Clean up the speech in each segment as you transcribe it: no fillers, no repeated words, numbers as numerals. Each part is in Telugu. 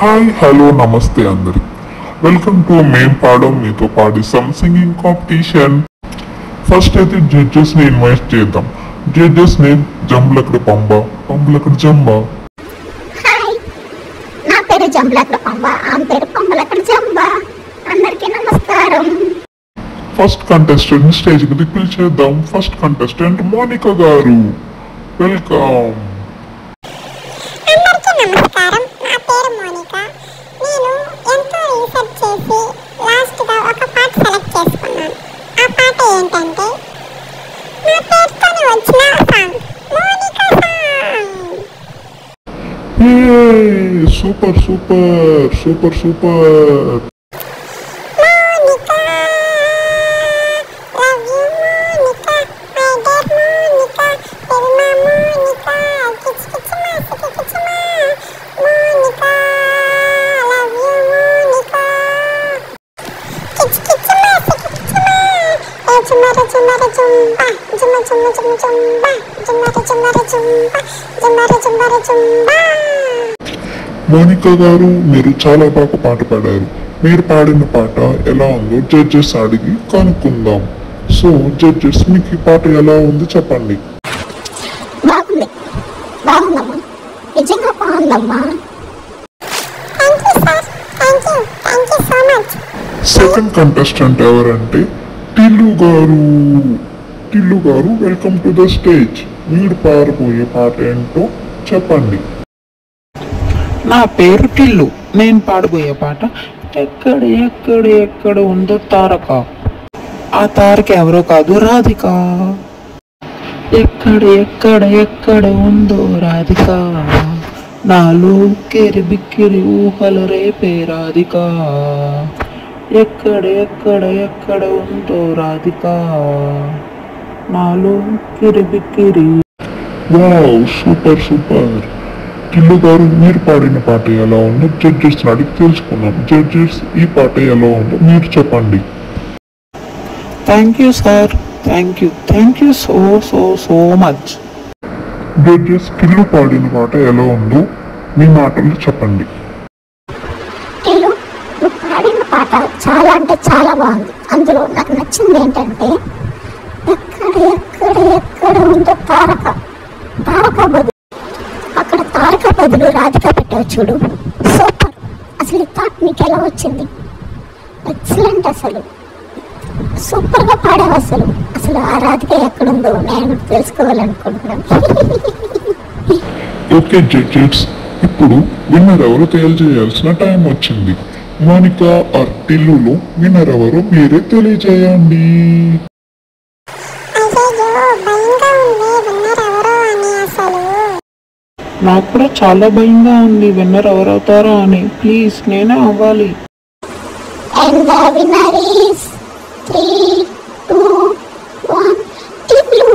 హాయ్ హలో నమస్తే అందరికి వెల్కమ్ టు మేం పాడడం మీతో పాడి సమ్ సింగింగ్ కాంపిటీషన్. ఫస్ట్ అయితే జడ్జెస్ ని ఇన్వైట్ చేద్దాం. Judges name Jambalakada Pamba, Pambalakada Jamba. Hi, నా పేరు జంబలకడ పంబ, ఆమె పేరు పంబలకడ జంబ. అందరికీ నమస్కారం. ఫస్ట్ కంటెస్టెంట్ స్టేజ్ కి పిలిచేద్దాం. ఫస్ట్ కంటెస్టెంట్ మోనికా గారు, వెల్కమ్. అందరికీ నమస్కారం. నా పేరు మోనికా. నేను ఎంతో రీసెర్చ్ చేసి లాస్ట్గా ఒక పాట సెలెక్ట్ చేసుకున్నాను. ఆ పాట ఏంటంటే నా పేరుతోనే వచ్చిన song, Monica song. Super super super super. Monika గారు, మీరు చాలా బాగా పాట పాడారు. మీరు పాడిన పాట ఎలా ఉందో జడ్జెస్ అడిగి కనుక్కుందాం. సో జడ్జెస్, మీకు ఈ పాట ఎలా ఉంది చెప్పండి. బాగుంది, బాగుందమ్మా, నిజంగా బాగుందమ్మా. సెకండ్ కంటెస్టెంట్ ఎవరంటే టిల్లు గారు. టిల్లు గారు, వెల్కమ్ టు ద స్టేజ్. మీరు పాడబోయే పాట ఏంటో చెప్పండి. నా పేరు టిల్లు. నేను పాడబోయే పాట ఎక్కడ ఎక్కడ ఎక్కడ ఉందో తారక. ఆ తారక ఎవరో కాదు, రాధిక. ఎక్కడ ఎక్కడ ఎక్కడ ఉందో రాధిక, నాలో కెరి బిక్కిరి ఊహలు రేపే రాధిక. ఎక్కడ ఎక్కడ ఎక్కడ ఉందో రాధిక, నాలో కిరి బిక్కిరి. Wow, super super. టిల్లు గారు, మీరు పాడిన పాట ఎలా ఉందో జడ్జెస్ అడిగి తెలుసుకున్నాం. జడ్జెస్, ఈ పాట ఎలా ఉందో మీరు చెప్పండి. Thank you sir, thank you so so so much. Judges, Tillu పాడిన పాట ఎలా ఉందో మీ మాటలు చెప్పండి. టిల్లు, నువ్వు పాడిన పాట చాలా అంటే చాలా బాగుంది. అందులో నాకు నచ్చింది ఏంటంటే ఎక్కడ ఎక్కడ ఎక్కడ ఉందో తారక. తారక బదులు అక్కడ తారక బదులు రాధిక పెట్టావు చూడు, సూపర్. అసలు ఈ థాట్ నీకు ఎలా వచ్చింది? ఎక్సలెంట్, అసలు సూపర్ గా పాడావు. అసలు ఆ రాధిక ఎక్కడుందో నేను తెలుసుకోవాలనుకుంటున్నాను. ఓకే జడ్జెస్, ఇప్పుడు విన్నర్ ఎవరు తెలియజేయాల్సిన టైం వచ్చింది. మోనికా ఆర్ టిల్లులో విన్నర్ ఎవరు మీరే తెలియజేయండి. నాకు కూడా చాలా భయంగా ఉంది విన్నర్ ఎవరవుతారో అని. ప్లీజ్ నేనే అవ్వాలి. And the winner is 3, 2, 1, Tiglu.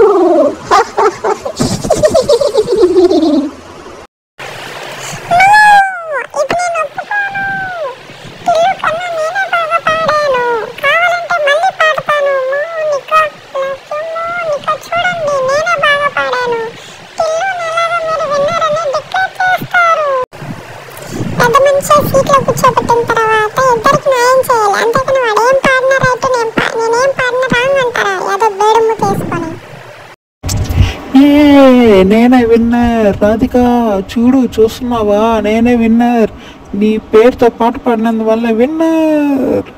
సీట్లో కూర్చోబెట్టిన తర్వాత ఇద్దరికి న్యాయం చేయాలి. అంతేకాని వాడు ఏం పాడినా రైట్, నేనేం పాడినా రాంగ్ అంటారా? ఏదో బేడుము తీసుకొని. నేనే విన్నర్. రాధిక చూస్తున్నావా, నేనే విన్నర్. నీ పేరుతో పాట పాడినందువల్ల విన్నర్.